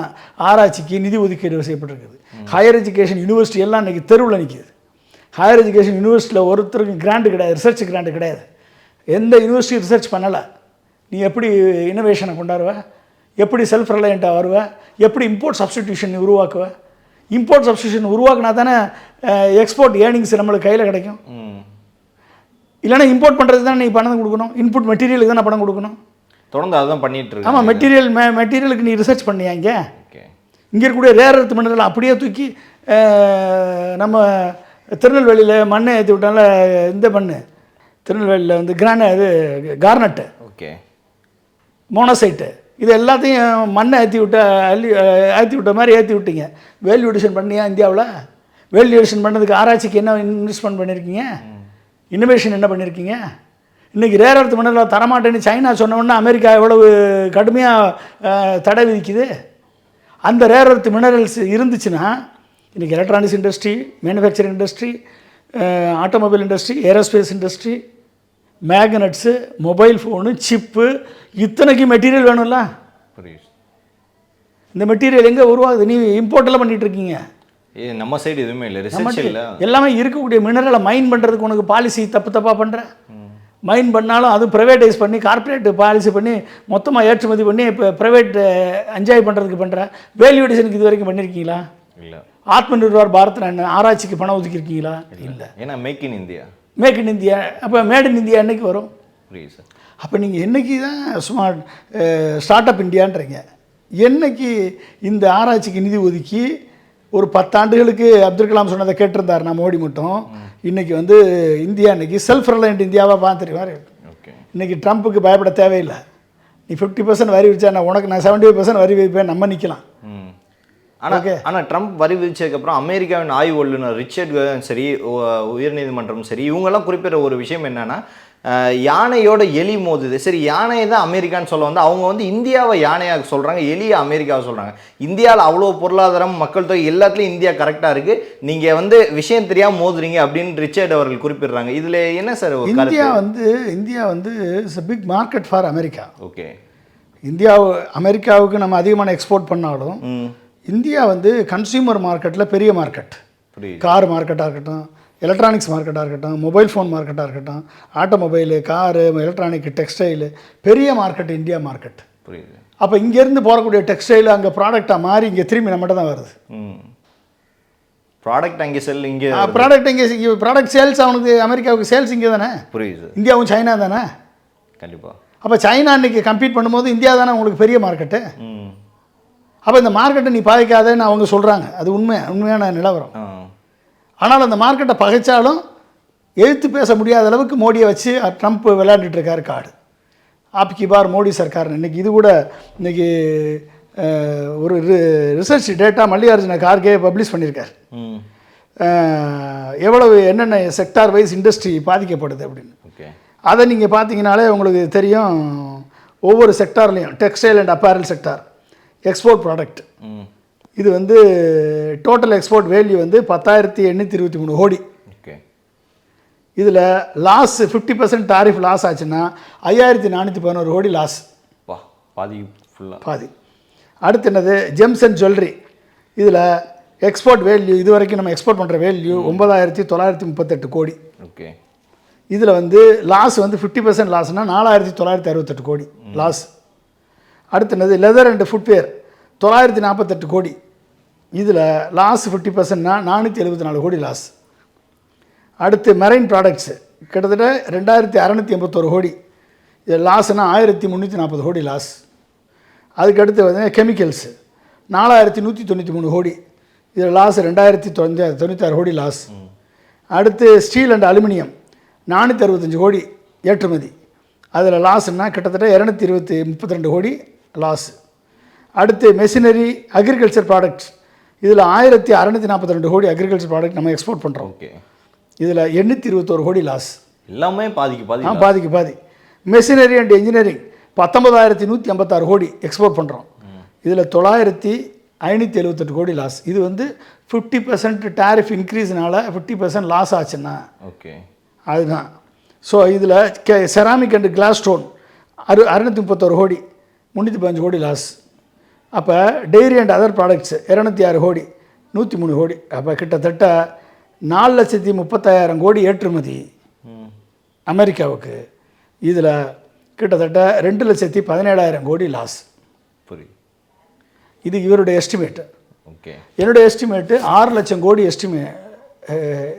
ஆராய்ச்சிக்கு நிதி ஒதுக்கீடு செய்யப்பட்டிருக்குது. ஹையர் எஜுகேஷன் யூனிவர்சிட்டி எல்லாம் இன்றைக்கி தெருவில் நிற்கிது. ஹையர் எஜுகேஷன் யூனிவர்சிட்டியில் ஒருத்தருக்கும் கிராண்ட் கிடையாது, ரிசர்ச் கிராண்ட் கிடையாது. எந்த யூனிவர்சிட்டி ரிசர்ச் பண்ணலை. நீ எப்படி இன்னோவேஷனை கொண்டாடுவ? எப்படி செல்ஃப் ரிலையண்ட்டாக வருவ? எப்படி இம்போர்ட் சப்ஸ்டிடியூஷன் உருவாக்குவ? இம்போர்ட் சப்ஸ்டிடியூஷன் உருவாக்குனா தானே எக்ஸ்போர்ட் ஏர்னிங்ஸ் நம்மளுக்கு கையில் கிடைக்கும். இல்லைனா இம்போர்ட் பண்ணுறது தான் நீ பணம் கொடுக்கணும். இன்புட் மெட்டீரியலுக்கு தான் பணம் கொடுக்கணும். தொடர்ந்து அதுதான் பண்ணிட்டு இருக்கு. ஆமாம், மெட்டீரியலுக்கு நீ ரிசர்ச் பண்ணியா? இங்கே இருக்கக்கூடிய ரேர் எர்த் மினரல் அப்படியே தூக்கி நம்ம திருநெல்வேலியில் மண்ணை ஏற்றி விட்டால, இந்த மண் திருநெல்வேலியில் வந்து கார்னட்டு, ஓகே, மோனோசைட்டு, இது எல்லாத்தையும் மண்ணை ஏற்றி விட்ட மாதிரி ஏற்றி விட்டீங்க. வேல்யூ எடிஷன் பண்ணியா இந்தியாவில்? வேல்யூ எடிஷன் பண்ணதுக்கு ஆராய்ச்சிக்கு என்ன இன்வெஸ்ட்மெண்ட் பண்ணியிருக்கீங்க? இன்னோவேஷன் என்ன பண்ணியிருக்கீங்க? இன்றைக்கி ரேர் எர்த் மினரலை தரமாட்டேன்னு சைனா சொன்னோன்னா அமெரிக்கா எவ்வளவு கடுமையாக தடை விதிக்குது. அந்த ரேர் எர்த் மினரல்ஸ் இருந்துச்சுன்னா இன்றைக்கி electronics industry, manufacturing industry, automobile industry, aerospace industry, magnets, mobile phone, chip, இத்தனைக்கு மெட்டீரியல் வேணும்ல. இந்த மெட்டீரியல் எங்கே உருவாகுது? நீ இம்போர்ட்டெல்லாம் பண்ணிகிட்டு இருக்கீங்க. நம்ம சைடு எதுவுமே இல்லை, ரிசர்ச் இல்லை. எல்லாமே இருக்கக்கூடிய மினரலை மைன் பண்ணுறதுக்கு உனக்கு பாலிசி தப்பாக பண்ணுற. மைன் பண்ணாலும் அது ப்ரைவேட்டைஸ் பண்ணி கார்ப்பரேட் பாலிசி பண்ணி மொத்தமாக ஏற்றுமதி பண்ணி இப்போ ப்ரைவேட் என்ஜாய் பண்ணுறதுக்கு பண்ணுற. வேல்யூ அடிஷனுக்கு இது வரைக்கும் பண்ணியிருக்கீங்களா? இல்லை. ஆத்ம நிர்பார் பாரத் ஆராய்ச்சிக்கு பணம் ஒதுக்கியிருக்கீங்களா? இல்லை. ஏன்னா make in India. Make in India. அப்போ மேட் இன் இந்தியா என்னைக்கு வரும்? புரியுது சார். அப்போ நீங்கள் என்றைக்கு தான் ஸ்டார்ட் அப் இந்தியான்றீங்க? என்னைக்கு இந்த ஆராய்ச்சிக்கு நிதி ஒதுக்கி ஒரு 10 ஆண்டுகளுக்கு அப்துல் கலாம் சொன்னதை கேட்டிருந்தார் நான் மோடி மட்டும். இன்றைக்கி இந்தியா இன்றைக்கி செல்ஃப் ரிலையண்ட் இந்தியாவாக பார்த்துருவார். இன்றைக்கி ட்ரம்ப்புக்கு பயப்பட தேவையில்லை. நீ 50% வரி விதிச்சா நான் 75% வரி விதிப்பேன், நம்ம நிற்கலாம். ஆனால் ட்ரம்ப் வரி விதிச்சதுக்கப்புறம் அமெரிக்காவின் ஆய்வு வல்லுநர் ரிச்சர்ட் சரி, உயர்நீதிமன்றம் சரி, இவங்கெல்லாம் குறிப்பிட்ட ஒரு விஷயம் என்னென்னா, யானையோட எலி மோதுது. சரி, யானையை தான் அமெரிக்கான்னு சொல்ல அவங்க இந்தியாவை யானையாக சொல்கிறாங்க, எலியை அமெரிக்காவை சொல்கிறாங்க. இந்தியாவில் அவ்வளோ பொருளாதாரம், மக்கள் தொகை எல்லாத்துலேயும் இந்தியா கரெக்டாக இருக்குது, நீங்கள் விஷயம் தெரியாமல் மோதுறீங்க அப்படின்னு ரிச்சர்ட் அவர்கள் குறிப்பிடுறாங்க. இதில் என்ன sir? India it's a big market for America. Okay. அமெரிக்காவுக்கு நம்ம அதிகமான எக்ஸ்போர்ட் பண்ணாலும் இந்தியா கன்சியூமர் மார்க்கெட்டில் பெரிய மார்க்கெட். கார் மார்க்கெட்டாக இருக்கட்டும், எலக்ட்ரானிக்ஸ் மார்க்கெட்டாக இருக்கட்டும், மொபைல் ஃபோன் மார்க்கெட்டாக இருக்கட்டும், ஆட்டோமொபைலு, காரு, எலக்ட்ரானிக், டெக்ஸ்டைலு, பெரிய மார்க்கெட் இந்தியா மார்க்கெட். புரியுது. அப்போ இங்கேருந்து போகக்கூடிய டெக்ஸ்டைல் அங்கே ப்ராடக்டாக மாறி இங்கே திரும்பி நம்மகிட்ட தான் வருது. ப்ராடக்ட் அங்கே செல், இங்கே ப்ராடக்ட் இங்கே ப்ராடக்ட் சேல்ஸ் அவனுக்கு அமெரிக்காவுக்கு சேல்ஸ் இங்கே தானே. புரியுது. இந்தியாவும் சைனா தானே. கண்டிப்பாக. அப்போ சைனா இன்றைக்கி கம்பீட் பண்ணும்போது இந்தியா தானே உங்களுக்கு பெரிய மார்க்கெட்டு. அப்போ இந்த மார்க்கெட்டை நீ பாதிக்காதேன்னு அவங்க சொல்கிறாங்க. அது உண்மையான நிலவரம். ஆனால் அந்த மார்க்கெட்டை பகைச்சாலும் எதிர்த்து பேச முடியாத அளவுக்கு மோடியை வச்சு ட்ரம்ப் விளையாண்டுட்டு இருக்காரு கார்டு. ஆப்கி பார் மோடி சர்க்கார். இன்றைக்கி இது கூட இன்றைக்கி ஒரு research data Mallikarjun Kharge publish பண்ணியிருக்கார். எவ்வளவு என்னென்ன செக்டார் வைஸ் இண்டஸ்ட்ரி பாதிக்கப்படுது அப்படின்னு. அதை நீங்கள் பார்த்தீங்கனாலே உங்களுக்கு தெரியும். ஒவ்வொரு செக்டார்லேயும் textile and apparel sector, export product, இது டோட்டல் எக்ஸ்போர்ட் வேல்யூ 10,823 கோடி. இதில் லாஸ் 50% டாரிஃப் லாஸ் ஆச்சுன்னா 5,411 கோடி லாஸ். பாதி. அடுத்து என்னது? Gems and jewellery. இதில் எக்ஸ்போர்ட் வேல்யூ, இது வரைக்கும் நம்ம எக்ஸ்போர்ட் பண்ணுற வேல்யூ 9,938 கோடி. இதில் லாஸ் 50% லாஸ்னால் 4,968 கோடி லாஸ். அடுத்து என்னது? லெதர் அண்ட் ஃபுட்வேர் 948 கோடி. இதில் லாஸ் 50%னா 474 கோடி லாஸ். அடுத்து மெரைன் ப்ராடக்ட்ஸு கிட்டத்தட்ட 2,681 கோடி. இதில் லாஸ்னால் 1,340 கோடி லாஸ். அதுக்கடுத்து கெமிக்கல்ஸு 4,193 கோடி. இதில் லாஸ் 2,996 கோடி லாஸ். அடுத்து ஸ்டீல் அண்ட் அலுமினியம் 465 கோடி ஏற்றுமதி. அதில் லாஸ்னால் கிட்டத்தட்ட 232 கோடி லாஸ். அடுத்து மெஷினரி, அக்ரிகல்ச்சர் ப்ராடக்ட்ஸ், இதில் 1,642 கோடி அக்ரிகல்ச்சர் ப்ராடக்ட் நம்ம எக்ஸ்போர்ட் பண்ணுறோம். இதில் 821 கோடி லாஸ். எல்லாமே பாதிக்கு. மெஷினரி அண்ட் இன்ஜினியரிங் 19,156 கோடி எக்ஸ்போர்ட் பண்ணுறோம். இதில் 9,578 கோடி லாஸ். இது 50% டேரிஃப் இன்க்ரீஸ்னால 50% லாஸ் ஆச்சுன்னா அதுதான். ஸோ இதில் செராமிக் அண்ட் கிளாஸ் ஸ்டோன் 631 கோடி, 315 கோடி லாஸ். அப்போ டெய்ரி அண்ட் அதர் ப்ராடக்ட்ஸ் 206 கோடி, 103 கோடி. அப்போ கிட்டத்தட்ட 4,30,000 கோடி ஏற்றுமதி அமெரிக்காவுக்கு. இதில் கிட்டத்தட்ட 2,17,000 கோடி லாஸ். இது இவருடைய எஸ்டிமேட்டு. என்னுடைய எஸ்டிமேட்டு 6 லட்சம் கோடி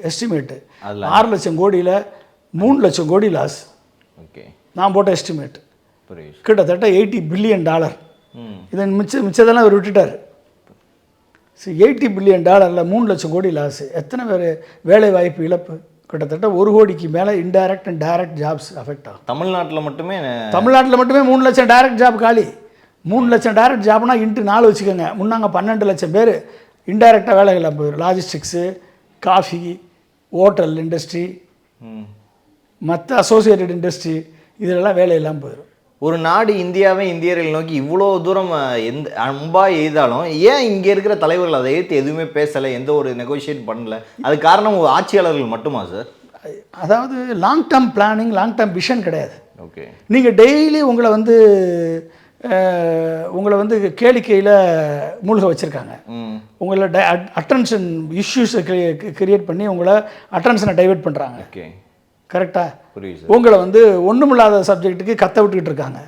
எஸ்டிமேட்டு. 6 லட்சம் கோடியில் 3 லட்சம் கோடி லாஸ். நான் போட்ட எஸ்டிமேட் கிட்டத்தட்ட $80 பில்லியன். இதை மிச்சதெல்லாம் அவர் விட்டுட்டார். 80 பில்லியன் 3 லட்சம் கோடி லாஸ். எத்தனை பேர் வேலை வாய்ப்பு இழப்பு? கிட்டத்தட்ட 1 கோடிக்கு மேலே indirect and direct jobs affect ஆகும். தமிழ்நாட்டில் மட்டுமே 3 லட்சம் டைரக்ட் ஜாப் காலி. 3 லட்சம் டைரக்ட் ஜாப்னா இன்ட்டு 4 வச்சுக்கோங்க. முன்னாங்க 12 லட்சம் பேர் இன்டைரக்டாக வேலைகள் போயிடும். லாஜிஸ்டிக்ஸு, காஃபி, ஹோட்டல் இண்டஸ்ட்ரி, மற்ற அசோசியேட்டட் இண்டஸ்ட்ரி இதிலெல்லாம் வேலையெல்லாம் போயிடும். ஒரு நாடு இந்தியாவை இந்தியர்கள் நோக்கி இவ்வளோ தூரம் எந்த அன்பா எய்தாலும் ஏன் இங்கே இருக்கிற தலைவர்கள் அதை ஏற்று எதுவுமே பேசலை, எந்த ஒரு நெகோஷியேட் பண்ணல? அது காரணம் ஆட்சியாளர்கள் மட்டுமா சார்? அதாவது long term planning, long term vision கிடையாது. ஓகே, நீங்கள் டெய்லி உங்களை வந்து கேளிக்கையில் மூழ்க வச்சுருக்காங்க. உங்களை அட்டென்ஷன் இஷ்யூஸை கிரியேட் பண்ணி உங்களை அட்டென்ஷனை டைவெர்ட் பண்ணுறாங்க. ஓகே, கரெக்டாக புரியுது. உங்களை வந்து ஒன்றுமில்லாத சப்ஜெக்ட்டுக்கு கத்த விட்டுக்கிட்டு இருக்காங்க.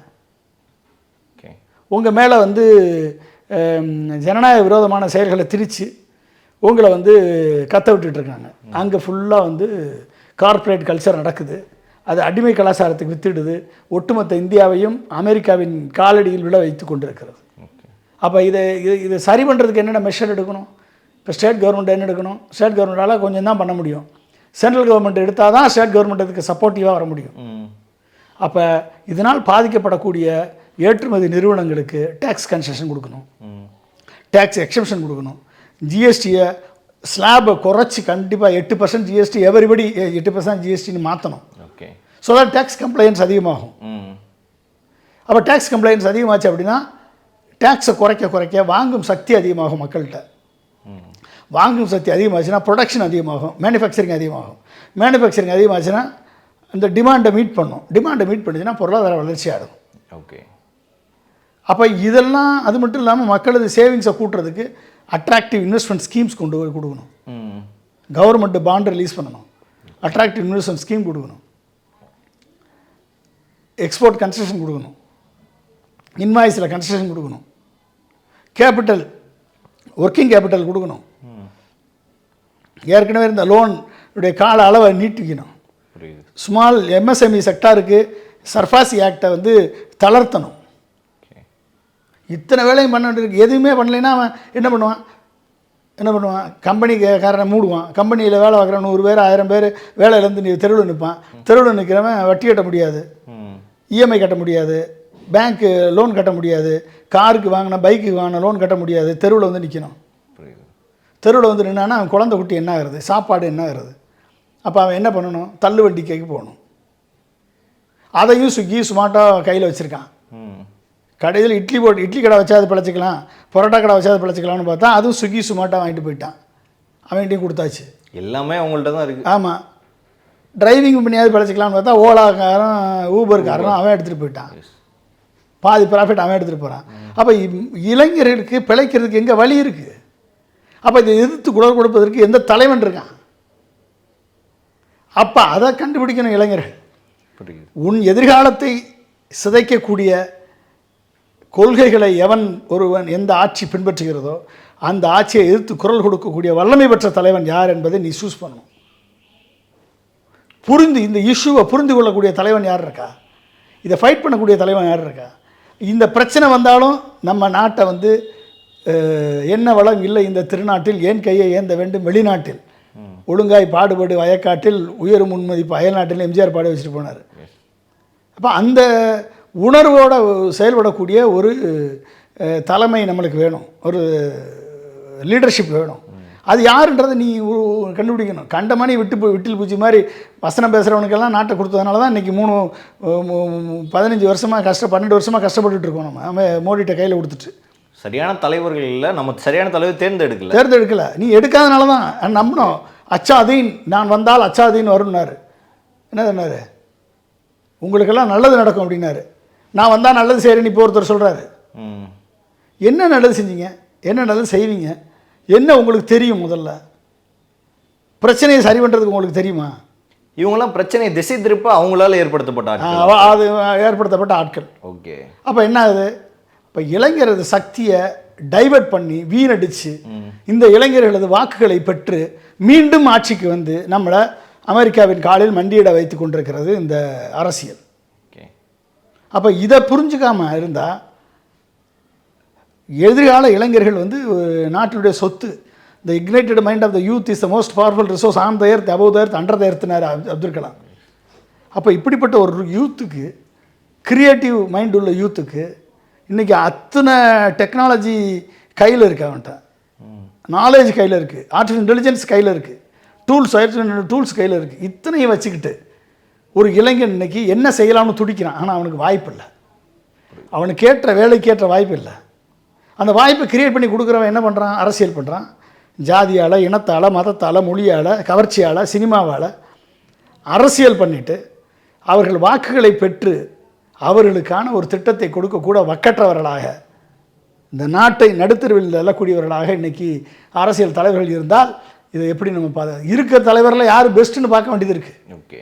ஓகே, உங்கள் மேலே வந்து ஜனநாயக விரோதமான செயல்களை திரித்து உங்களை வந்து கத்த விட்டுட்டு இருக்காங்க. அங்கே ஃபுல்லாக வந்து கார்ப்பரேட் கல்ச்சர் நடக்குது. அது அடிமை கலாச்சாரத்துக்கு வித்துடுது. ஒட்டுமொத்த இந்தியாவையும் அமெரிக்காவின் காலடியில் விழ வைத்து கொண்டிருக்கிறது. அப்போ இதை சரி பண்ணுறதுக்கு என்னென்ன மெஷர் எடுக்கணும்? இப்போ ஸ்டேட் கவர்மெண்ட் என்ன எடுக்கணும்? ஸ்டேட் கவர்மெண்ட்டால் கொஞ்சம் தான் பண்ண முடியும். சென்ட்ரல் கவர்மெண்ட் எடுத்தால் தான் ஸ்டேட் கவர்மெண்ட் அதுக்கு சப்போர்ட்டிவாக வர முடியும். அப்போ இதனால் பாதிக்கப்படக்கூடிய ஏற்றுமதி நிறுவனங்களுக்கு டேக்ஸ் கன்செஷன் கொடுக்கணும், டேக்ஸ் எக்ஸம்ஷன் கொடுக்கணும். ஜிஎஸ்டியை ஸ்லாபை குறைச்சி கண்டிப்பாக 8% ஜிஎஸ்டி எவரிபடி 8% ஜிஎஸ்டின்னு மாற்றணும். Okay, so that takes compliance அதிகமாகும். அப்போ டேக்ஸ் கம்ப்ளைன்ஸ் அதிகமாச்சு அப்படின்னா டேக்ஸை குறைக்க வாங்கும் சக்தி அதிகமாகும் மக்கள்கிட்ட. வாங்கும் சக்தி அதிகமாச்சுன்னா ப்ரொடக்ஷன் அதிகமாகும், மேனுஃபேக்சரிங் அதிகமாகும். மேனுஃபேக்சரிங் அதிகமாச்சுன்னா அந்த டிமாண்டை மீட் பண்ணும். டிமாண்டை மீட் பண்ணிச்சுன்னா பொருளாதார வளர்ச்சி ஆகும். ஓகே, அப்போ இதெல்லாம் அது மட்டும் இல்லாமல் மக்களது சேவிங்ஸை கூட்டுறதுக்கு அட்ராக்டிவ் இன்வெஸ்ட்மெண்ட் ஸ்கீம்ஸ் கொண்டு போய் கொடுக்கணும். கவர்மெண்ட்டு பாண்ட் ரிலீஸ் பண்ணணும், அட்ராக்டிவ் இன்வெஸ்ட்மெண்ட் ஸ்கீம் கொடுக்கணும், எக்ஸ்போர்ட் கன்செஷன் கொடுக்கணும், இன்வாய்ஸில் கன்செஷன் கொடுக்கணும், கேபிட்டல் ஒர்க்கிங் கேபிட்டல் கொடுக்கணும், ஏற்கனவே இருந்த லோனுடைய கால அளவை நீட்டிக்கணும், ஸ்மால் எம்எஸ்எம்இ செக்டாருக்கு சர்ஃபாசி ஆக்டை வந்து தளர்த்தணும். இத்தனை வேலையும் பண்ணிட்டு எதுவுமே பண்ணலைன்னா அவன் என்ன பண்ணுவான்? கம்பெனிக்காரனை மூடுவான். கம்பெனியில் வேலை பார்க்குற 100 பேர் 1000 பேர் வேலையிலேருந்து நீ தெருவில் நிற்பான். தெருவில் நிற்கிறவன் வட்டி கட்ட முடியாது, இஎம்ஐ கட்ட முடியாது, பேங்க்கு லோன் கட்ட முடியாது, காருக்கு வாங்கின பைக்குக்கு வாங்கின லோன் கட்ட முடியாது. தெருவில் வந்து நிற்கணும். தெருவில் வந்து நின்னான்னா அவன் குழந்தை குட்டி என்ன ஆகுறது, சாப்பாடு என்ன ஆகுறது? அப்போ அவன் என்ன பண்ணணும்? தள்ளு வண்டிக்கைக்கு போகணும். அதையும் ஸ்விக்கி சுமாட்டோ கையில் வச்சுருக்கான். கடையில் இட்லி கடை வச்சா அது பிழைச்சிக்கலாம், பரோட்டா கடை வச்சா அது பிழைச்சிக்கலாம்னு பார்த்தா அதுவும் ஸ்விக்கி சுமாட்டோ வாங்கிட்டு போயிட்டான். அவன்கிட்டையும் கொடுத்தாச்சு. எல்லாமே அவங்கள்ட்ட தான் இருக்குது. ஆமாம், டிரைவிங் பண்ணியாவது பிழைச்சிக்கலாம்னு பார்த்தா ஓலாக்காரன் ஊபர்காரன் அவன் எடுத்துகிட்டு போயிட்டான். பாதி ப்ராஃபிட் அவன் எடுத்துகிட்டு போகிறான். அப்போ இளைஞர்களுக்கு பிழைக்கிறதுக்கு எங்கே வழி இருக்குது? அப்போ இதை எதிர்த்து குரல் கொடுப்பதற்கு எந்த தலைவன் இருக்கான்? அப்போ அதை கண்டுபிடிக்கணும் இளைஞர்கள். உன் எதிர்காலத்தை சிதைக்கக்கூடிய கொள்கைகளை ஒருவன் எந்த ஆட்சி பின்பற்றுகிறதோ அந்த ஆட்சியை எதிர்த்து குரல் கொடுக்கக்கூடிய வல்லமை பெற்ற தலைவன் யார் என்பதை நீ சூஸ் பண்ணணும். இந்த இஷ்யூவை புரிந்து கொள்ளக்கூடிய தலைவன் யார் இருக்கா? இதை ஃபைட் பண்ணக்கூடிய தலைவன் யார் இருக்கா? இந்த பிரச்சனை வந்தாலும் நம்ம நாட்டை வந்து என்ன வளம் இல்லை இந்த திருநாட்டில், ஏன் கையை ஏந்த வேண்டும் வெளிநாட்டில், ஒழுங்காய் பாடுபடு வயக்காட்டில் உயரும் முன்மதிப்பு அயல்நாட்டில் எம்ஜிஆர் பாடி வச்சுட்டு போனார். அப்போ அந்த உணர்வோடு செயல்படக்கூடிய ஒரு தலைமை நம்மளுக்கு வேணும், ஒரு லீடர்ஷிப் வேணும். அது யாருன்றதை நீ கண்டுபிடிக்கணும். கண்டமணி விட்டில் பூச்சி மாதிரி வசனம் பேசுகிறவனுக்கெல்லாம் நாட்டை கொடுத்ததுனால தான் இன்றைக்கி 15 வருஷமாக 12 வருஷமாக கஷ்டப்பட்டுட்டு இருக்கோம். நம்ம மோடிட்ட கையில் கொடுத்துட்டு சரியான தலைவர்கள் இல்லை, நம்ம சரியான தலைவர் தேர்ந்தெடுக்கல. நீ எடுக்காதனால தான் நம்பணும். அச்சாதீன், நான் வந்தால் அச்சாதீன் வரும்னாரு. என்ன சொன்னார்? உங்களுக்கெல்லாம் நல்லது நடக்கும் அப்படின்னாரு. நான் வந்தால் நல்லது செய்கிறேன்னு இப்போ ஒருத்தர் சொல்கிறாரு. என்ன நல்லது செஞ்சீங்க? என்ன நல்லது செய்வீங்க? என்ன உங்களுக்கு தெரியும்? முதல்ல பிரச்சனையை சரி பண்ணுறதுக்கு உங்களுக்கு தெரியுமா? இவங்கெல்லாம் பிரச்சனையை திசை திருப்ப அவங்களால ஏற்படுத்தப்பட்ட அது ஏற்படுத்தப்பட்ட ஆட்கள். ஓகே, அப்போ என்ன ஆகுது? இப்போ இளைஞரது சக்தியை டைவர்ட் பண்ணி வீணடித்து இந்த இளைஞர்களது வாக்குகளை பெற்று மீண்டும் ஆட்சிக்கு வந்து நம்மளை அமெரிக்காவின் காலில் மண்டியிட வைத்து கொண்டிருக்கிறது இந்த அரசியல். அப்போ இதை புரிஞ்சுக்காமல் இருந்தால் எதிர்கால இளைஞர்கள் வந்து நாட்டினுடைய சொத்து. The ignited mind of the youth is the most powerful resource on the earth, above the earth, under the எர்த்னார் அப்துல் கலாம். அப்போ இப்படிப்பட்ட ஒரு யூத்துக்கு, கிரியேட்டிவ் மைண்ட் உள்ள யூத்துக்கு இன்றைக்கி அத்தனை டெக்னாலஜி கையில் இருக்குது, அவன்கிட்ட நாலேஜ் கையில் இருக்குது, ஆர்டிஃபிஷியல் இன்டெலிஜென்ஸ் கையில் இருக்குது, டூல்ஸ் கையில் இருக்குது. இத்தனையும் வச்சுக்கிட்டு ஒரு இளைஞன் இன்னைக்கு என்ன செய்யலாம்னு துடிக்கிறான், ஆனால் அவனுக்கு வாய்ப்பு இல்லை. அவனுக்கு ஏற்ற வேலைக்கு ஏற்ற வாய்ப்பு இல்லை. அந்த வாய்ப்பை கிரியேட் பண்ணி கொடுக்குறவன் என்ன பண்ணுறான்? அரசியல் பண்ணுறான். ஜாதியால், இனத்தால், மதத்தால், மொழியால், கவர்ச்சியால், சினிமாவால் அரசியல் பண்ணிவிட்டு அவர்கள் வாக்குகளை பெற்று அவர்களுக்கான ஒரு திட்டத்தை கொடுக்கக்கூட வக்கற்றவர்களாக, இந்த நாட்டை நடுத்தருவில் தள்ளக்கூடியவர்களாக இன்றைக்கி அரசியல் தலைவர்கள் இருந்தால் இதை எப்படி நம்ம இருக்கிற தலைவரில் யார் பெஸ்ட்டுன்னு பார்க்க வேண்டியது இருக்குது. ஓகே,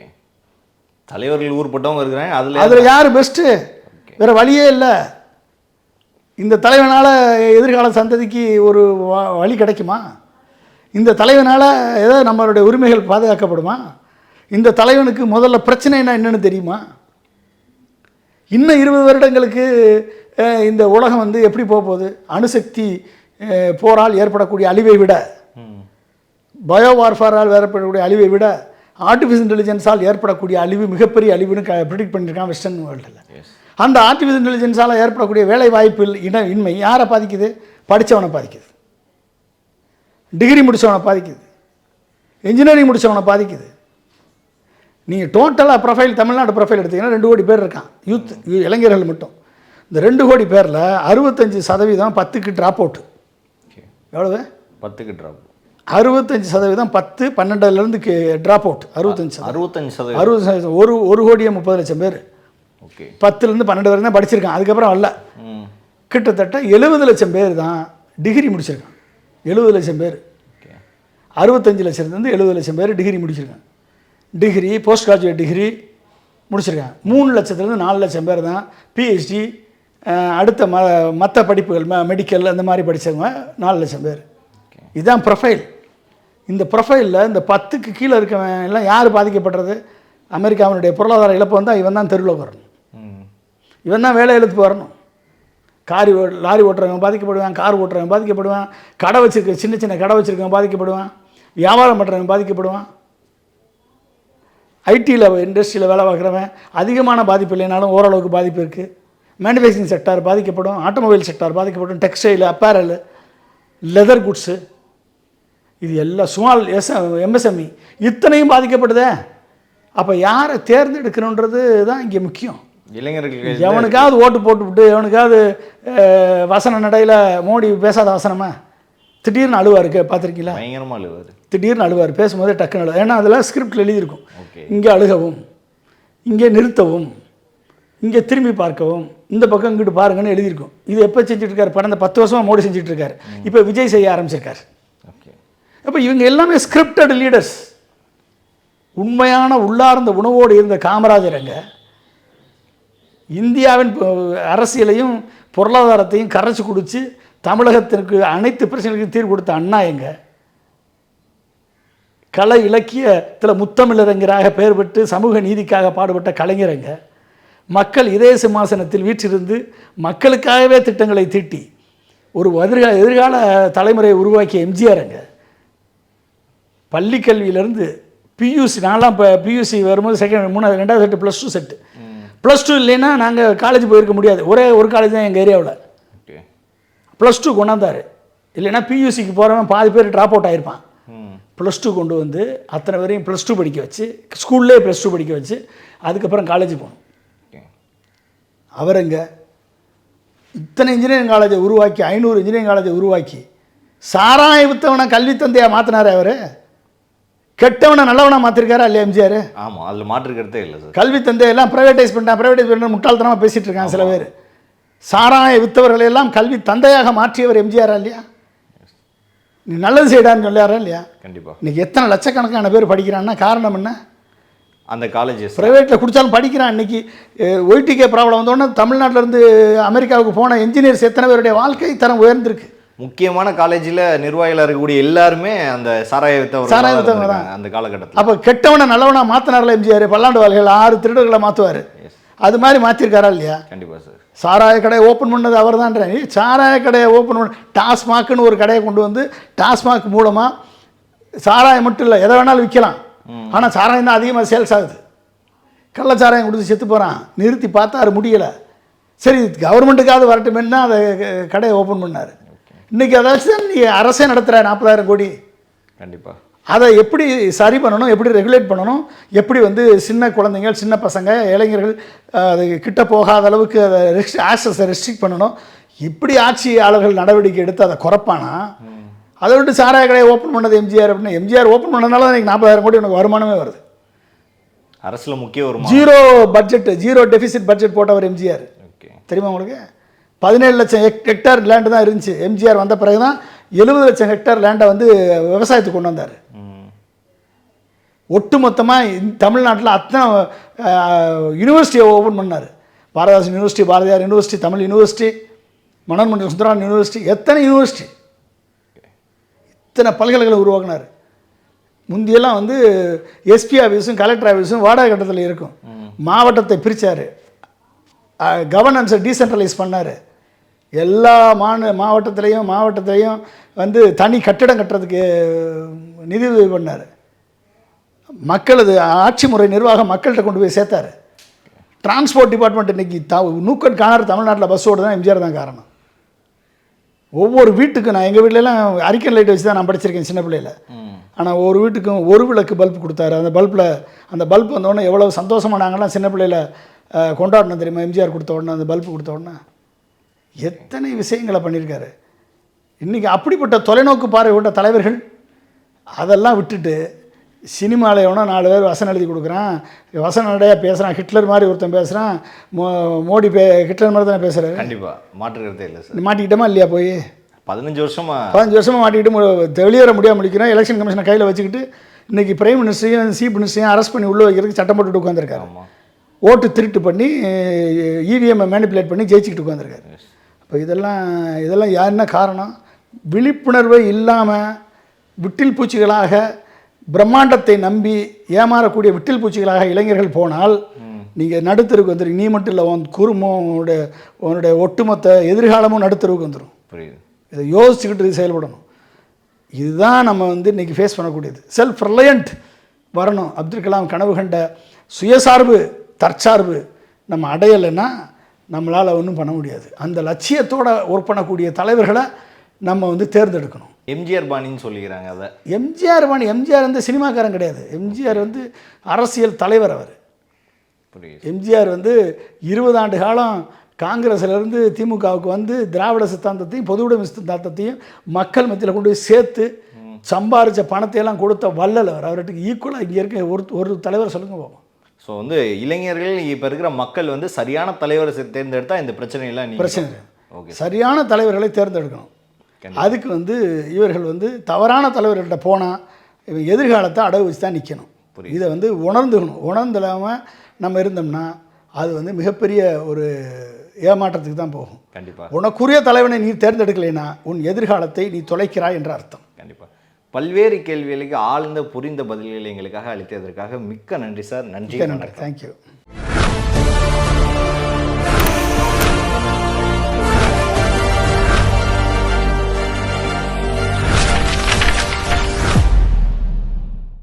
தலைவர்கள் ஊர்பட்டவங்க இருக்கிறாங்க, அதில் யார் பெஸ்ட்டு? வேறு வழியே இல்லை. இந்த தலைவனால் எதிர்கால சந்ததிக்கு ஒரு வழி கிடைக்குமா? இந்த தலைவனால் ஏதோ நம்மளுடைய உரிமைகள் பாதுகாக்கப்படுமா? இந்த தலைவனுக்கு முதல்ல பிரச்சனைனா என்னென்னு தெரியுமா? இன்னும் 20 வருடங்களுக்கு இந்த உலகம் வந்து எப்படி போக போகுது? அணுசக்தி போரால் ஏற்படக்கூடிய அழிவை விட, பயோ வார்ஃபாரால் ஏற்படக்கூடிய அழிவை விட ஆர்டிஃபிஷியல் இன்டெலிஜென்ஸால் ஏற்படக்கூடிய அழிவு மிகப்பெரிய அழிவுன்னு ப்ரிடிக்ட் பண்ணியிருக்கான் வெஸ்டர்ன் வேர்ல்டில். அந்த ஆர்டிஃபிஷியல் இன்டெலிஜென்ஸால் ஏற்படக்கூடிய வேலை வாய்ப்பில் இன்மை யாரை பாதிக்குது? படித்தவனை பாதிக்குது, டிகிரி முடித்தவனை பாதிக்குது, இன்ஜினியரிங் முடித்தவனை பாதிக்குது. நீங்கள் டோட்டலாக ப்ரொஃபைல், தமிழ்நாடு ப்ரொஃபைல் எடுத்திங்கன்னா 2 கோடி பேர் இருக்கான், யூத் இளைஞர்கள் மட்டும். இந்த 2 கோடி பேரில் 65% 10க்கு ட்ராப் அவுட். எவ்வளவு? 10க்கு ட்ராப். 65% 10, 12லேருந்து ட்ராப் அவுட். 65%. ஒரு கோடியே 30 லட்சம் பேர் 10லேருந்து 12 வரைக்கும் தான் படிச்சிருக்கான். அதுக்கப்புறம் வரல. கிட்டத்தட்ட 70 லட்சம் பேர் தான் டிகிரி முடிச்சிருக்கான். 70 லட்சம் பேர், 65 லட்சத்துலேருந்து 70 லட்சம் பேர் டிகிரி முடிச்சிருக்காங்க. டிகிரி, போஸ்ட் கிராஜுவேட் டிகிரி முடிச்சிருக்காங்க. 3 லட்சத்துலேருந்து 4 லட்சம் பேர் தான் பிஹெச்டி, அடுத்த மற்ற படிப்புகள், மெடிக்கல் அந்த மாதிரி படித்தவங்க 4 லட்சம் பேர். இதுதான் ப்ரொஃபைல். இந்த ப்ரொஃபைலில் இந்த 10க்கு கீழே இருக்கவன் எல்லாம் யார் பாதிக்கப்படுறது? அமெரிக்காவினுடைய பொருளாதார இழப்பு வந்தால் இவன் தான் தெருவில் வரணும், இவன் தான் வேலை இழுத்து வரணும். லாரி ஓட்டுறவங்க பாதிக்கப்படுவான், கார் ஓட்டுறவங்க பாதிக்கப்படுவான், கடை வச்சுருக்க சின்ன சின்ன கடை வச்சுருக்கவங்க பாதிக்கப்படுவான், வியாபாரம் பண்ணுறவங்க பாதிக்கப்படுவான், ஐடியில் இண்டஸ்ட்ரியில் வேலை பார்க்குறவன் அதிகமான பாதிப்பு இல்லைனாலும் ஓரளவுக்கு பாதிப்பு இருக்குது. மேனுஃபேக்சரிங் செக்டார் பாதிக்கப்படும், ஆட்டோமொபைல் செக்டார் பாதிக்கப்படும், டெக்ஸ்டைல், அப்பேரல், லெதர் குட்ஸு, இது எல்லாம் ஸ்மால் எம்எஸ்எம்இ இத்தனையும் பாதிக்கப்படுதே. அப்போ யாரை தேர்ந்தெடுக்கணுன்றது தான் இங்கே முக்கியம். இளைஞர்கள் எவனுக்காவது ஓட்டு போட்டுவிட்டு எவனுக்காவது வசன நடையில் மோடி பேசாத வசனமா திடீர்னு அழுவார், பார்த்துருக்கீங்களா? பயங்கரமாக அழுவார், திடீர்னு அழுவார், பேசும்போதே டக்குன்னு அழுவார். ஏன்னா அதில் ஸ்கிரிப்டில் எழுதியிருக்கும், இங்கே அழுகவும், இங்கே நிறுத்தவும், இங்கே திரும்பி பார்க்கவும், இந்த பக்கம் இங்கிட்டு பாருங்கன்னு எழுதியிருக்கும். இது எப்போ செஞ்சுட்ருக்காரு? கடந்த 10 வருஷமாக மோடி செஞ்சுட்ருக்காரு. இப்போ விஜய் செய்ய ஆரம்பிச்சிருக்காரு. அப்போ இவங்க எல்லாமே ஸ்கிரிப்டட் லீடர்ஸ். உண்மையான உள்ளார்ந்த உணவோடு இருந்த காமராஜர் எங்க? இந்தியாவின் அரசியலையும் பொருளாதாரத்தையும் கரைச்சி குடித்து தமிழகத்திற்கு அனைத்து பிரச்சனைகளுக்கும் தீர்வு கொடுத்த அண்ணா எங்க? கலை இலக்கியத்தில் முத்தமிழறிஞராக பெயர் பெற்று சமூக நீதிக்காக பாடுபட்ட கலைஞரங்க? மக்கள் இதய சிம்மாசனத்தில் வீற்றிருந்து மக்களுக்காகவே திட்டங்களை தீட்டி ஒரு எதிர்கால தலைமுறையை உருவாக்கிய எம்ஜிஆருங்க? பள்ளி கல்வியிலேருந்து பியூசி, நான்லாம் இப்போ பியூசி வரும்போது ரெண்டாவது செட்டு +2 செட்டு. +2 இல்லைன்னா நாங்கள் காலேஜ் போயிருக்க முடியாது. ஒரே ஒரு காலேஜ் தான் எங்கள் ஏரியாவில் +2 கொண்டாந்தார். இல்லைன்னா பியூசிக்கு போகிறவன் பாதி பேர் ட்ராப் அவுட் ஆகிருப்பான். +2 கொண்டு வந்து அத்தனை பேரையும் +2 படிக்க வச்சு, ஸ்கூல்லே +2 படிக்க வச்சு அதுக்கப்புறம் காலேஜ் போகணும். அவருங்க இத்தனை இன்ஜினியரிங் காலேஜை உருவாக்கி, 500 இன்ஜினியரிங் காலேஜை உருவாக்கி, சாராய வித்தவனை கல்வி தந்தையாக மாற்றினார். அவர் கெட்டவனை நல்லவனாக மாற்றிருக்காரா இல்லையா எம்ஜிஆர்? ஆமாம், அதில் மாற்றுக்கிறதே இல்லை சார். கல்வி தந்தையெல்லாம் ப்ரைவேட்டைஸ் பண்ண முட்டாள்தனமாக பேசிகிட்டு இருக்காங்க சில பேர். சாராய வித்தவர்களெல்லாம் கல்வி தந்தையாக மாற்றியவர் எம்ஜிஆரா இல்லையா? நீ நல்லது செய்யடான்னு சொல்லாரா இல்லையா? கண்டிப்பாக. இன்றைக்கி எத்தனை லட்சக்கணக்கான பேர் படிக்கிறான்னா காரணம் என்ன? அந்த காலேஜஸ் ப்ரைவேட்டில் குடித்தாலும் படிக்கிறான். இன்றைக்கி ஒய்டிகே ப்ராப்ளம் வந்தோடனே தமிழ்நாட்டிலேருந்து அமெரிக்காவுக்கு போன இன்ஜினியர்ஸ் எத்தனை பேருடைய வாழ்க்கை தரம் உயர்ந்திருக்கு. முக்கியமான காலேஜில் நிர்வாகிகள் இருக்கக்கூடிய எல்லாருமே அந்த சாராய வித்தவங்க தான் அந்த காலகட்டத்தில். அப்போ கெட்டவனை நல்லவனா மாற்றினார்ல எம்ஜிஆர். பல்லாண்டு வாழ்கள் 6 திருடர்களை மாற்றுவார். அது மாதிரி மாற்றிருக்காரா இல்லையா? கண்டிப்பாக சார். சாராய கடையை ஓப்பன் பண்ணது அவர் தான். சாராய கடையை ஓப்பன் பண்ண டாஸ்மாக்னு ஒரு கடையை கொண்டு வந்து டாஸ்மாக் மூலமாக சாராயம் மட்டும் இல்லை, எதை வேணாலும் விற்கலாம். ஆனால் சாராயம் தான் அதிகமாக சேல்ஸ் ஆகுது. கள்ளச்சாராயம் கொடுத்து செத்து போகிறான். நிறுத்தி பார்த்தாரு, முடியலை. சரி கவர்மெண்ட்டுக்காவது வரட்டுமேன்னு தான் அதை கடையை ஓப்பன் பண்ணார். இன்றைக்கி அதாச்சும் தான் நீ அரசே நடத்துகிற 40,000 கோடி. கண்டிப்பாக அதை எப்படி சரி பண்ணணும், எப்படி ரெகுலேட் பண்ணணும், எப்படி வந்து சின்ன குழந்தைங்க, சின்ன பசங்க, இளைஞர்கள் அது கிட்ட போகாத அளவுக்கு அதை ஆக்சஸை ரெஸ்ட்ரிக்ட் பண்ணணும். இப்படி ஆட்சியாளர்கள் நடவடிக்கை எடுத்து அதை குறைப்பானா? அதை விட்டு சாராய கடையை ஓப்பன் பண்ணது எம்ஜிஆர் அப்படின்னு. எம்ஜிஆர் ஓப்பன் பண்ணதுனால தான் எனக்கு 40,000 கோடி எனக்கு வருமானமே வருது. அரசில் முக்கிய வருமானம். Zero budget, zero deficit budget போட்டவர் எம்ஜிஆர். தெரியுமா உங்களுக்கு? 17 லட்சம் ஹெக்டேர் லேண்டு தான் இருந்துச்சு. எம்ஜிஆர் வந்த பிறகு தான் 70 லட்சம் ஹெக்டேர் லேண்டை வந்து விவசாயத்துக்கு கொண்டு வந்தார். ஒட்டு மொத்தமாக தமிழ்நாட்டில் அத்தனை யூனிவர்சிட்டியை ஓப்பன் பண்ணார். Bharathidasan university, Bharathiar university, Tamil university, Manonmaniam Sundararaman university, எத்தனை யூனிவர்சிட்டி, இத்தனை பல்கலைக்கழகம் உருவாக்கினார். முந்தியெல்லாம் வந்து எஸ்பி ஆஃபீஸும் கலெக்டர் ஆஃபீஸும் வாடகை கட்டத்தில் இருக்கும். மாவட்டத்தை பிரித்தார், கவர்னன்ஸை டீசென்ட்ரலைஸ் பண்ணார். எல்லா மாவட்டத்திலையும் வந்து தனி கட்டிடம் கட்டுறதுக்கு நிதி உதவி பண்ணார். மக்களது ஆட்சி முறை நிர்வாகம் மக்கள்கிட்ட கொண்டு போய் சேர்த்தார். டிரான்ஸ்போர்ட் டிபார்ட்மெண்ட் இன்றைக்கி நூக்கன் காணார் தமிழ்நாட்டில் பஸ் ஓடு தான் எம்ஜிஆர் தான் காரணம். ஒவ்வொரு வீட்டுக்கும், நான் எங்கள் வீட்டிலலாம் அரிக்கன் லைட் வச்சு தான் நான் படிச்சிருக்கேன் சின்ன பிள்ளையில். ஆனால் ஒரு வீட்டுக்கும் ஒரு விளக்கு பல்ப் கொடுத்தாரு. அந்த பல்ப் வந்தோடனே எவ்வளோ சந்தோஷமாக நாங்கள்லாம் சின்ன பிள்ளையில் கொண்டாடணும் தெரியுமா? எம்ஜிஆர் கொடுத்த உடனே, அந்த பல்ப் கொடுத்த உடனே எத்தனை விஷயங்களை பண்ணியிருக்காரு. இன்றைக்கி அப்படிப்பட்ட தொலைநோக்கு பார்வை கொண்ட தலைவர்கள் அதெல்லாம் விட்டுட்டு சினிமாவில் எவனோ 4 பேர் வசனம் எழுதி கொடுக்குறான், வசனம் நடையாக பேசுகிறான், ஹிட்லர் மாதிரி ஒருத்தன் பேசுகிறான், மோடி ஹிட்லர் மாதிரி தானே பேசுகிறாரு. கண்டிப்பாக மாற்றுக்கிறதே இல்லை சார். மாட்டிக்கிட்டோமா இல்லையா? போய் 15 வருஷமாக மாட்டிக்கிட்டு வெளியேற முடியாமல் முடிக்கிறோம். எலெக்ஷன் கமிஷனை கையில் வச்சுக்கிட்டு இன்றைக்கி பிரைம் மினிஸ்டரையும் சீஃப் மினிஸ்டரையும் அரெஸ்ட் பண்ணி உள்ளே வைக்கிறதுக்கு சட்டம் போட்டுட்டு உட்காந்துருக்காரு. ஓட்டு திருட்டு பண்ணி இவிஎம்ஐ மேனிப்புலேட் பண்ணி ஜெயிச்சுக்கிட்டு உட்காந்துருக்காரு. இப்போ இதெல்லாம் என்ன காரணம்? விழிப்புணர்வை இல்லாமல் விட்டில் பூச்சிகளாக, பிரம்மாண்டத்தை நம்பி ஏமாறக்கூடிய விட்டில் பூச்சிகளாக இளைஞர்கள் போனால் நீங்கள் நடுத்தருக்கு வந்துடும். நீ மட்டும் இல்லை, உன் குடும்பம், உன்னுடைய ஒட்டுமொத்த எதிர்காலமும் நடுத்தருக்கு வந்துடும். புரியுது. இதை யோசிச்சுக்கிட்டு செயல்படணும். இதுதான் நம்ம வந்து இன்றைக்கி ஃபேஸ் பண்ணக்கூடியது. செல்ஃப் ரிலையண்ட் வரணும். அப்துல் கலாம் கனவு கண்ட சுயசார்பு, தற்சார்பு நம்ம அடையலைன்னா நம்மளால் ஒன்றும் பண்ண முடியாது. அந்த லட்சியத்தோடு ஒர்க் பண்ணக்கூடிய தலைவர்களை நம்ம வந்து தேர்ந்தெடுக்கணும். எம்ஜிஆர் பாணின்னு சொல்லிக்கிறாங்க. அதை எம்ஜிஆர் பாணி. எம்ஜிஆர் வந்து சினிமாக்காரன் கிடையாது. எம்ஜிஆர் வந்து அரசியல் தலைவர். அவர் எம்ஜிஆர் வந்து 20 ஆண்டு காலம் காங்கிரஸ்லேருந்து திமுகவுக்கு வந்து திராவிட சித்தாந்தத்தையும் பொதுவுடைமை சித்தாந்தத்தையும் மக்கள் மத்தியில் கொண்டு போய் சேர்த்து சம்பாரித்த பணத்தையெல்லாம் கொடுத்த வள்ளல் அவர். அவர்கிட்ட ஈக்குவலாக இங்கே இருக்க ஒரு தலைவர் சொல்லுங்க போவோம். ஸோ வந்து இளைஞர்கள், இப்போ இருக்கிற மக்கள் வந்து சரியான தலைவரை தேர்ந்தெடுத்தால் இந்த பிரச்சனை ஓகே, சரியான தலைவர்களை தேர்ந்தெடுக்கணும். அதுக்கு வந்து இவர்கள் வந்து தவறான தலைவர்கள்ட்ட போனால் இவன் எதிர்காலத்தை அடகு வச்சு தான் நிற்கணும். இதை வந்து உணர்ந்துக்கணும். உணர்ந்துடாமல் நம்ம இருந்தோம்னா அது வந்து மிகப்பெரிய ஒரு ஏமாற்றத்துக்கு தான் போகும். கண்டிப்பாக. உனக்குரிய தலைவனை நீ தேர்ந்தெடுக்கலைன்னா உன் எதிர்காலத்தை நீ தொலைக்கிறாய் என்ற அர்த்தம். கண்டிப்பாக. பல்வேறு கேள்விகளுக்கு ஆழ்ந்த புரிந்த பதில்களை எங்களுக்காக அளித்ததற்காக மிக்க நன்றி சார். நன்றி. தேங்க்யூ.